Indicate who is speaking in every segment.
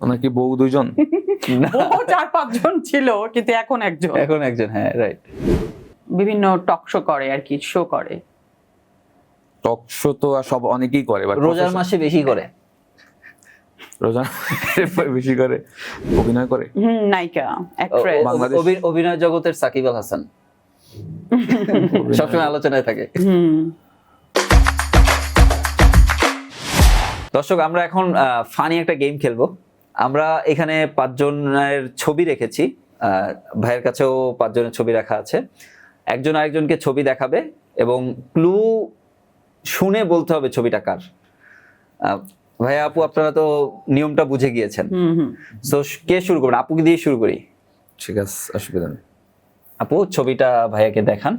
Speaker 1: ওনার কি বউ দুইজন?
Speaker 2: ও 4-5 জন ছিল, কিন্তু এখন একজন।
Speaker 3: হ্যাঁ, রাইট।
Speaker 2: বিভিন্ন টক শো করে আর কি, শো করে।
Speaker 1: টক শো তো সব অনেকেই করে,
Speaker 3: রোজার মাসে বেশি করে।
Speaker 1: রোজা বেশি করে, অভিনয় করে।
Speaker 2: নায়িকা, অ্যাক্ট্রেস।
Speaker 3: অভিনয় জগতের সাকিব আল হাসান সবসময় আলোচনায় থাকে। দর্শক, আমরা এখন ফানি একটা গেম খেলবো। আমরা এখানে 5 জনের ছবি রেখেছি, ভাইয়ের কাছেও 5 জনের ছবি রাখা আছে। একজন আরেকজনকে ছবি দেখাবে এবং ক্লু শুনে বলতে হবে ছবিটা কার। ভাইয়া, আপু, আপনারা তো নিয়মটা বুঝে গিয়েছেন। সো কে শুরু করবেন? আপুকে দিয়ে শুরু করি।
Speaker 1: ঠিক আছে, অসুবিধা নেই।
Speaker 3: আপু, ছবিটা ভাইয়াকে দেখান।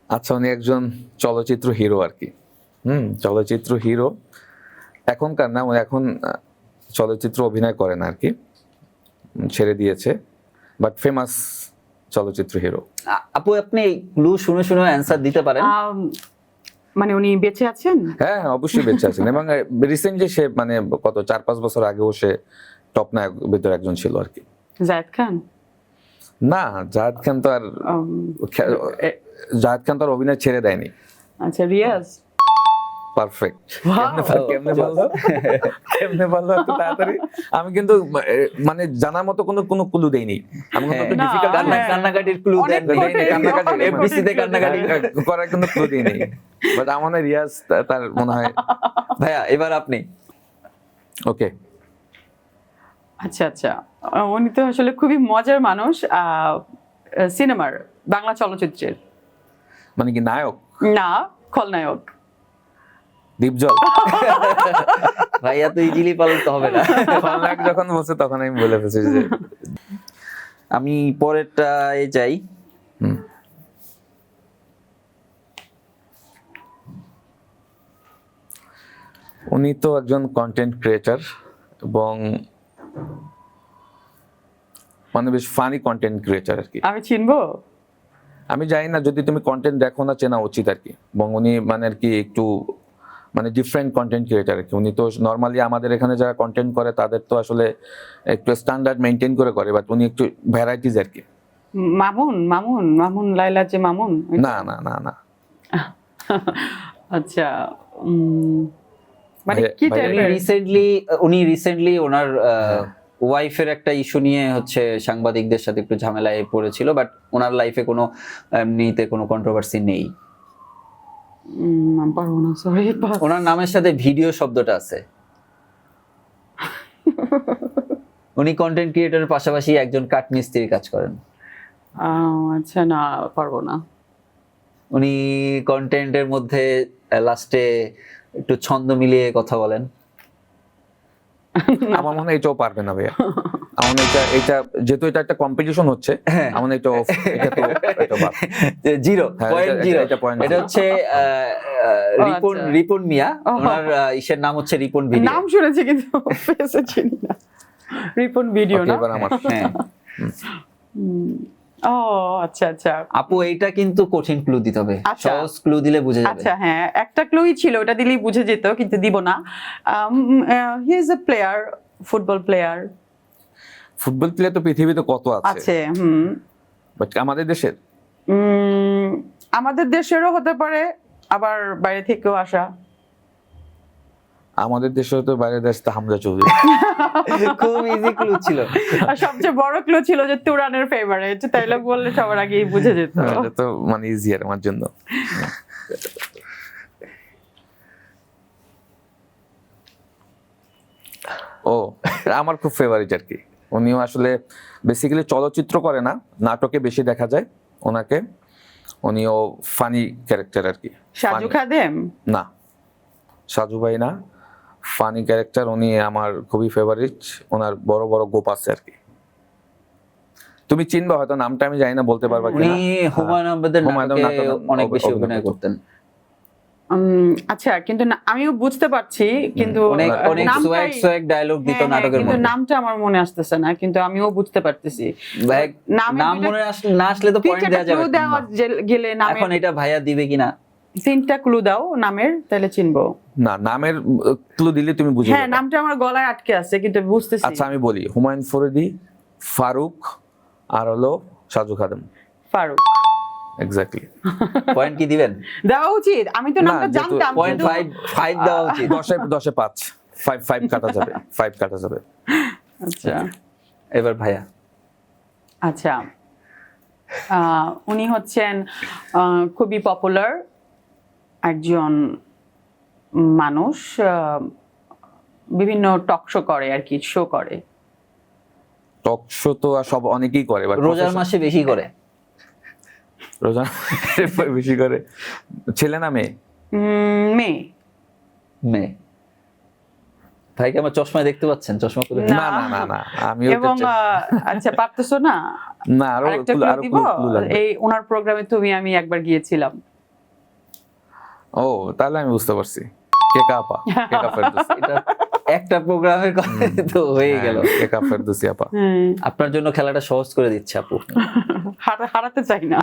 Speaker 1: আচ্ছা, উনি একজন চলচ্চিত্র হিরো আর কি। চলচ্চিত্র হিরো, এখনকার না, উনি এখন চলচ্চিত্র অভিনয় করেন আর কি, ছেড়ে দিয়েছে, বাট ফেমাস চলচ্চিত্র হিরো।
Speaker 3: আপু, আপনি ক্লু শুনে শুনে অ্যানসার দিতে পারেন।
Speaker 2: মানে উনি বেঁচে আছেন?
Speaker 1: হ্যাঁ, অবশ্যই বেঁচে আছেন, এবং রিসেন্টলি সে মানে কত 4-5 বছর আগেও সে টপ নায়ক ভিতরে একজন ছিল আর কি।
Speaker 2: জায়েদ খান?
Speaker 1: না, জায়েদ খান তো আর অভিনয় ছেড়ে দেয়নি।
Speaker 2: আচ্ছা, রিয়াজ?
Speaker 1: পারফেক্ট। কেমনে বললো এত তাড়াতাড়ি? আমি কিন্তু মানে জানার মতো কোনো ক্লু দেইনি। আমি কিন্তু ডিফিকাল্ট
Speaker 3: কান্নাকাটির ক্লু দেন,
Speaker 1: কান্নাকাটি
Speaker 3: এফবিসি তে কান্নাকাটি
Speaker 1: করার কোনো ক্লু দেইনি, বাট আমার রিয়াজ তার মনে হয়।
Speaker 3: ভাইয়া, এবার আপনি।
Speaker 1: ওকে।
Speaker 2: আচ্ছা, উনি তো আসলে খুবই মজার মানুষ। সিনেমার, বাংলা চলচ্চিত্রের।
Speaker 1: মানে কি নায়ক?
Speaker 2: না, খলনায়ক।
Speaker 1: দীপজল।
Speaker 3: ভাইয়া তো ইজিলি পালতে হবে না।
Speaker 1: খলনায়ক যখন বলছে তখন আমি বলে ফেলেছি যে।
Speaker 3: আমি পরেরটায় যাই।
Speaker 1: উনি তো একজন কন্টেন্ট ক্রিয়েটর এবং মানে বেশ ফানি কন্টেন্ট ক্রিয়েটর আর কি।
Speaker 2: আমি চিনবো?
Speaker 1: আমি জানি না, যদি তুমি কন্টেন্ট দেখো না, চেনা উচিত আর কি। এবং উনি মানে আর কি একটু মানে ডিফারেন্ট কন্টেন্ট ক্রিয়েটর আর কি। উনি তো নর্মালি আমাদের এখানে যারা কন্টেন্ট করে তাদের তো আসলে একটু স্ট্যান্ডার্ড মেনটেন করে, বাট উনি একটু ভ্যারাইটিজ আর কি।
Speaker 2: মামুন লাইলা যে মামুন?
Speaker 1: না।
Speaker 2: আচ্ছা, মানে কি
Speaker 3: উনি রিসেন্টলি ওনার ওয়াইফের একটা ইস্যু নিয়ে হচ্ছে সাংবাদিকদের সাথে একটু ঝামেলায় পড়েছিল, বাট ওনার লাইফে কোনো এমনিতে কোনো কন্ট্রোভার্সি নেই।
Speaker 2: পারবো না, সরি।
Speaker 3: ওনার নামের সাথে ভিডিও শব্দটা আছে। উনি কন্টেন্ট ক্রিয়েটরের পাশাপাশি একজন কাঠমিস্ত্রির কাজ করেন।
Speaker 2: আচ্ছা, না, পারবো না।
Speaker 3: উনি কন্টেন্টের মধ্যে লাস্টে একটু ছন্দ মিলিয়ে কথা বলেন।
Speaker 1: আমার মনে হয় এটাও পারবে না ভাইয়া। আমার এটা যেহেতু এটা একটা কম্পিটিশন হচ্ছে, আমার এটা
Speaker 3: জিরো পয়েন্ট। এটা হচ্ছে রিপন মিয়া। ওনার ইসের নাম হচ্ছে রিপন ভিডিও।
Speaker 2: নাম শুনেছি কিন্তু ফেসে চিনি না। রিপন ভিডিও না?
Speaker 1: এবার আমার।
Speaker 3: হ্যাঁ।
Speaker 2: ও আচ্ছা।
Speaker 3: আপু, এইটা কিন্তু কঠিন ক্লু দিতে হবে, সহজ ক্লু দিলে বুঝে যাবে।
Speaker 2: আচ্ছা, হ্যাঁ, একটা ক্লুই ছিল, ওটা দিলেই বুঝে যেত, কিন্তু দিব না। He is a player, football player.
Speaker 1: Football player তো পৃথিবীতে কত আছে। বাট আমাদের দেশের?
Speaker 2: আমাদের দেশেরও হতে পারে, আবার বাইরে থেকেও আসা।
Speaker 1: আমাদের দেশেও তো বাইরের দেশ তো হামজা চৌধুরী।
Speaker 3: খুব ইজি ক্লু ছিল।
Speaker 2: আর সবচেয়ে বড় ক্লু ছিল যে তুরানের ফেভারিট, তাইলে বললে সবার আগেই বুঝে যেত।
Speaker 1: এটা তো মানে ইজিয়ার আমার জন্য। ও, আমার খুব ফেভারিট আর কি। উনিও আসলে বেসিক্যালি চলচ্চিত্র করে না, নাটকে বেশি দেখা যায় ওনাকে। উনিও ফানি ক্যারেক্টার আর কি।
Speaker 2: সাজু খাদেম?
Speaker 1: না, সাজু ভাই না, ফানি ক্যারেক্টার। উনি আমার খুবই ফেভারিট। ওনার বড় বড় গোপ আছে আর কি। তুমি চিনবা হয়তো, নামটা আমি জানি না, বলতে পারবা কিনা।
Speaker 3: উনি হুমায়ুন আহমেদের নাটকে অনেক বেশি অভিনয় করতেন।
Speaker 2: আচ্ছা, কিন্তু আমিও বুঝতে পারছি, কিন্তু
Speaker 3: অনেক সোয়াগ ডায়লগ দিত নাটকের মধ্যে।
Speaker 2: কিন্তু নামটা আমার মনে আসতেছে না, কিন্তু আমিও বুঝতে পারতেছি।
Speaker 3: নাম মনে না আসলে তো পয়েন্ট দেওয়া যাবে
Speaker 2: গেলে নামে।
Speaker 3: এখন এটা ভাইয়া দিবে কিনা?
Speaker 2: তিনটা ক্লু দাও নামের, তাহলে চিনবো।
Speaker 1: না, নামের ক্লু দিলে তুমি বুঝে
Speaker 2: হ্যাঁ,
Speaker 1: যাবে।
Speaker 2: নামটা আমার গলায় আটকে আছে কিন্তু বুঝতেছি।
Speaker 1: আচ্ছা আমি বলি, হুমায়ুন ফরিদি, ফারুক, আর হলো সাজু খাদেম।
Speaker 2: ফারুক।
Speaker 1: এক্স্যাক্টলি।
Speaker 3: পয়েন্ট কি দিবেন?
Speaker 2: দেওয়া উচিত, আমি তো
Speaker 1: না,
Speaker 2: নামটা
Speaker 1: যেহেতু
Speaker 2: জানতাম।
Speaker 3: পয়েন্ট
Speaker 2: কিন্তু-
Speaker 3: 5 দেওয়া উচিত।
Speaker 1: 10-এ 5, 5 কাটা যাবে, 5 কাটা যাবে।
Speaker 2: আচ্ছা
Speaker 3: এবার ভাইয়া।
Speaker 2: আচ্ছা, উনি হচ্ছেন খুবই পপুলার একজন মানুষ, বিভিন্ন টক শো করে আর কি, শো করে।
Speaker 1: টক শো তো আর সব অনেকেই করে, বাট
Speaker 3: রোজার মাসে বেশি করে।
Speaker 1: রোজা বেশি করে। ছেলে না মেয়ে?
Speaker 2: মেয়ে।
Speaker 3: মেয়ে। ভাইকে আমার চশমায় দেখতে পাচ্ছেন? চশমা খুলে
Speaker 1: না না না না, আমি
Speaker 2: এবং আচ্ছা, পারতেছো না?
Speaker 1: না, আরো
Speaker 2: আরেকটা
Speaker 1: clue-
Speaker 2: clue
Speaker 1: আরো
Speaker 2: দিব?
Speaker 1: clue লাগবে।
Speaker 2: এই ওনার প্রোগ্রামে আমি একবার গিয়েছিলাম।
Speaker 1: ও, তাহলে আমি বুঝতে পারছি, কেকা আপা, কেকা ফেরদৌসী।
Speaker 3: এটা একটা প্রোগ্রামের কথা তো হয়ে গেল।
Speaker 1: হ্যাঁ, কেকা ফেরদৌসী আপা।
Speaker 3: আপনার জন্য খেলাটা সহজ করে দিচ্ছে আপু।
Speaker 2: হারাতে চাই না।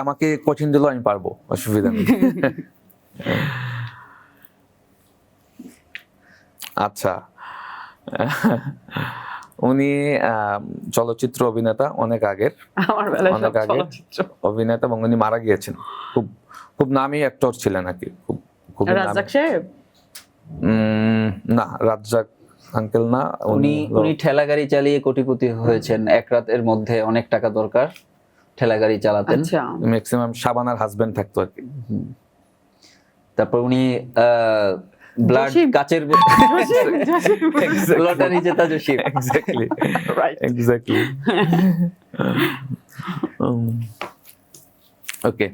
Speaker 1: আমাকে কঠিন দিলেও আমি পারবো, অসুবিধা নেই। আচ্ছা, উনি চলচ্চিত্র অভিনেতা, অনেক আগের
Speaker 2: আমার বেলায় সব
Speaker 1: অনেক আগে
Speaker 2: চলচ্চিত্র।
Speaker 1: অভিনেতা, এবং উনি মারা গিয়েছেন। খুব খুব নামী অ্যাক্টর ছিলেন আর কি, খুব
Speaker 2: রাজ্জাক সাহেব।
Speaker 1: না, রাজ্জাক আঙ্কেল না।
Speaker 3: উনি ঠেলা গাড়ি চালিয়ে কোটিপতি হয়েছেন। এক রাতের মধ্যে অনেক টাকা দরকার, ঠেলা গাড়ি চালাতেন।
Speaker 2: আচ্ছা,
Speaker 1: ম্যাক্সিমাম শাবানার হাজবেন্ড থাকতো আর কি।
Speaker 3: তারপর উনি ব্লাড
Speaker 2: জসিম।
Speaker 3: কাচের লটারি জেতা Jasim.
Speaker 1: Exactly
Speaker 2: right.
Speaker 1: Exactly. Okay,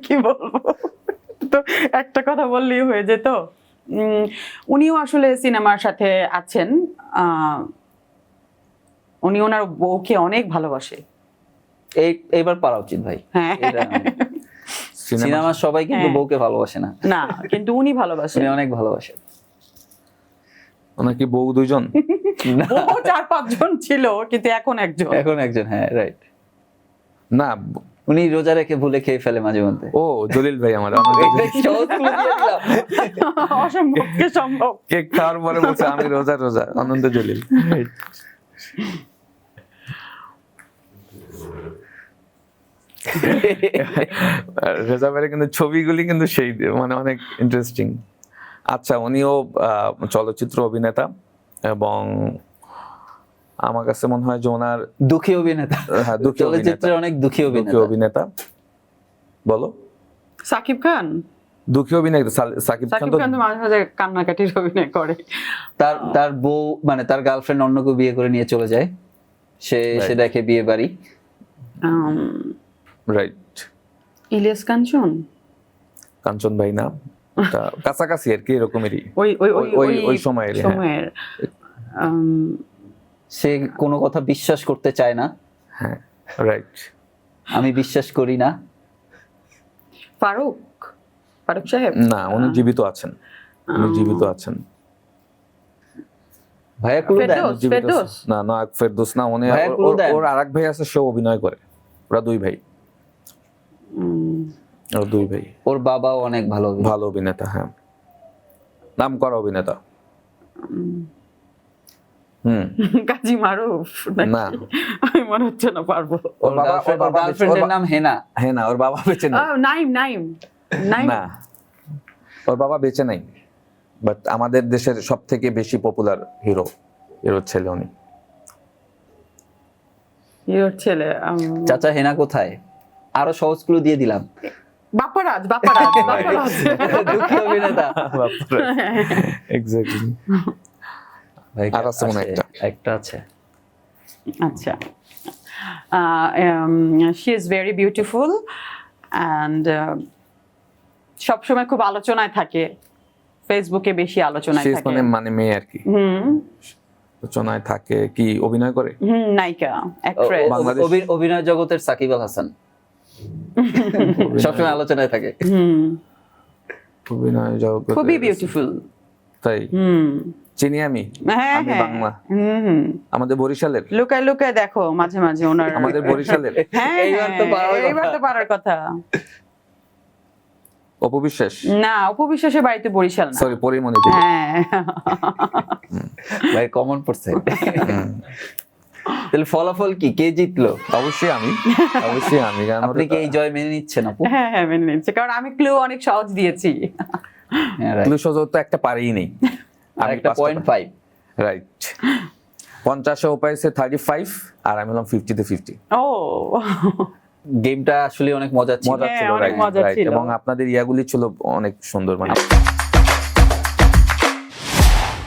Speaker 2: কি বলবো, তো একটা কথা বললেই হয়ে যেত। উনিও আসলে সিনেমার সাথে আছেন। উনি ওনার বউকে অনেক ভালোবাসে।
Speaker 3: এইবার পারা উচিত ভাই।
Speaker 2: হ্যাঁ।
Speaker 3: সিনেমার সবাই কিন্তু
Speaker 2: হ্যাঁ।
Speaker 3: বউকে ভালোবাসে না,
Speaker 2: না, কিন্তু উনি ভালোবাসেন।
Speaker 3: উনি অনেক ভালোবাসেন।
Speaker 1: ওনার কি বউ দুইজন?
Speaker 3: না,
Speaker 2: বউ 4-5 জন ছিল, কিন্তু এখন একজন।
Speaker 3: এখন একজন। হ্যাঁ, রাইট।
Speaker 1: না,
Speaker 3: উনি রোজা রেখে ভুলে খেয়ে ফেলে মাঝে মধ্যে।
Speaker 1: ও জলিল ভাই আমার।
Speaker 3: এটা সহজ clue দিয়ে দিলাম।
Speaker 2: অসম্ভবকে সম্ভব।
Speaker 1: কেক খাওয়ার পরে বলছে আমি রোজা রোজা, আনন্দ জলিল। রেজা ভাইয়ের কিন্তু ছবিগুলি কিন্তু সেই মানে অনেক ইন্টারেস্টিং। আচ্ছা, উনিও চলচ্চিত্র অভিনেতা, এবং আমার কাছে মনে হয় যে ওনার
Speaker 3: দুঃখী অভিনেতা।
Speaker 1: হ্যাঁ, দুঃখী অভিনেতা,
Speaker 3: চলচ্চিত্রের অনেক দুঃখী
Speaker 1: দুঃখী
Speaker 3: অভিনেতা।
Speaker 1: অভিনেতা। বলো,
Speaker 2: সাকিব খান।
Speaker 1: দুঃখী অভিনেতা সাকিব খান
Speaker 2: সাকিব
Speaker 1: তো।
Speaker 2: খান তো মাঝে মাঝে কান্নাকাটির অভিনয় করে।
Speaker 3: তার বউ মানে তার গার্লফ্রেন্ড অন্য কেউ বিয়ে করে নিয়ে চলে যায়, সে
Speaker 1: Right.
Speaker 3: দেখে বিয়ে বাড়ি।
Speaker 1: রাইট,
Speaker 2: ইলিয়াস কাঞ্চন।
Speaker 1: কাঞ্চন ভাই না, তা কাছাকাছি আর কি, এরকমেরই
Speaker 2: ওই ওই ওই
Speaker 1: ওই সময়ের, হ্যাঁ।
Speaker 2: সময়ের।
Speaker 3: সে কোনো কথা বিশ্বাস করতে চায় না।
Speaker 1: হ্যাঁ, রাইট।
Speaker 3: আমি বিশ্বাস করি না।
Speaker 2: ফারুক সাহেব।
Speaker 1: না, উনি জীবিত আছেন, উনি জীবিত আছেন।
Speaker 3: ভাইয়া ক্লু দেন।
Speaker 2: ফেরদৌস।
Speaker 1: জীবিত আছেন।
Speaker 2: ফেরদৌস?
Speaker 1: না, নায়ক ফেরদৌস না, উনি
Speaker 3: ভাইয়া clue দেন।
Speaker 1: ওর আরেক ভাই আছে, সে অভিনয় করে। ওরা দুই ভাই, ওরা দুই ভাই।
Speaker 3: ওর বাবাও অনেক ভালো অভিনেতা।
Speaker 1: ভালো অভিনেতা, হ্যাঁ, নাম করা অভিনেতা।
Speaker 2: কাজী মারুফ নাকি?
Speaker 1: না।
Speaker 2: আমি মনে হচ্ছে না পারবো।
Speaker 3: ওর গার্লফ্রেন্ডের নাম হেনা।
Speaker 1: হ্যাঁ, না, ওর বাবা বেঁচে নেই।
Speaker 2: নাইম।
Speaker 1: না, ওর বাবা বেঁচে নাই, বাট আমাদের দেশের সব থেকে বেশি পপুলার হিরোর ছেলে উনি।
Speaker 2: ইয়োর ছেলে।
Speaker 3: চাচা হেনা কোথায়? আরো সহজ ক্লু দিয়ে দিলাম।
Speaker 2: বাপ্পারাজ।
Speaker 3: দুঃখী অভিনেতা।
Speaker 1: এক্স্যাক্টলি।
Speaker 3: ভাই,
Speaker 1: আর আছে মনে হয় একটা।
Speaker 3: একটা আছে।
Speaker 2: আচ্ছা, she is very beautiful and সবসময় খুব আলোচনায় থাকে, ফেসবুকে বেশি আলোচনায়
Speaker 1: শেষ
Speaker 2: থাকে।
Speaker 1: মানে মেয়ে আর কি, আলোচনায় থাকে। কি অভিনয় করে?
Speaker 2: নায়িকা, অ্যাক্ট্রেস।
Speaker 1: বাংলাদেশ-
Speaker 3: অভিনয় জগতের সাকিব আল হাসান সবসময় আলোচনায় থাকে।
Speaker 1: অভিনয় জগতে
Speaker 2: খুবই বিউটিফুল।
Speaker 1: তাই
Speaker 2: হুম
Speaker 1: চিনি আমি
Speaker 2: হ্যাঁ
Speaker 1: আমি
Speaker 2: হ্যাঁ
Speaker 1: বাংলা
Speaker 2: হুম
Speaker 1: আমাদের বরিশালের
Speaker 2: লুকায় লুকায় দেখো মাঝে মাঝে ওনার
Speaker 1: আমাদের বরিশালের
Speaker 2: হ্যাঁ
Speaker 3: এইবার তো পারার কথা।
Speaker 2: এইবার তো পারার কথা
Speaker 1: অপু বিশ্বাস
Speaker 2: না উপবিশ্বাসের বাড়িতে বরিশাল না
Speaker 1: সরি পরিমণি থেকে
Speaker 2: হ্যাঁ
Speaker 3: ভাই কমন পড়ছে তাহলে ফলাফল কি, কে জিতলো?
Speaker 1: অবশ্যই আমি কারণ
Speaker 3: আপনি কি এই জয় মেনে নিচ্ছেন আপু?
Speaker 2: হ্যাঁ হ্যাঁ মেনে নিচ্ছি কারণ আমি ক্লু অনেক সহজ দিয়েছি
Speaker 3: হ্যাঁ, right.
Speaker 1: ক্লু সহজ তো একটা পারেই নেই
Speaker 3: আর একটা 0.5
Speaker 1: রাইট 50 ও পাইছে 35 আর আমি হলাম 50 50
Speaker 2: ও
Speaker 3: গেমটা আসলে অনেক মজা ছিল।
Speaker 1: মজা
Speaker 2: হ্যাঁ,
Speaker 1: ছিল
Speaker 2: অনেক
Speaker 1: right,
Speaker 2: মজা
Speaker 1: right.
Speaker 2: ছিল।
Speaker 1: এবং আপনাদের ইয়াগুলি ছিল অনেক সুন্দর মানে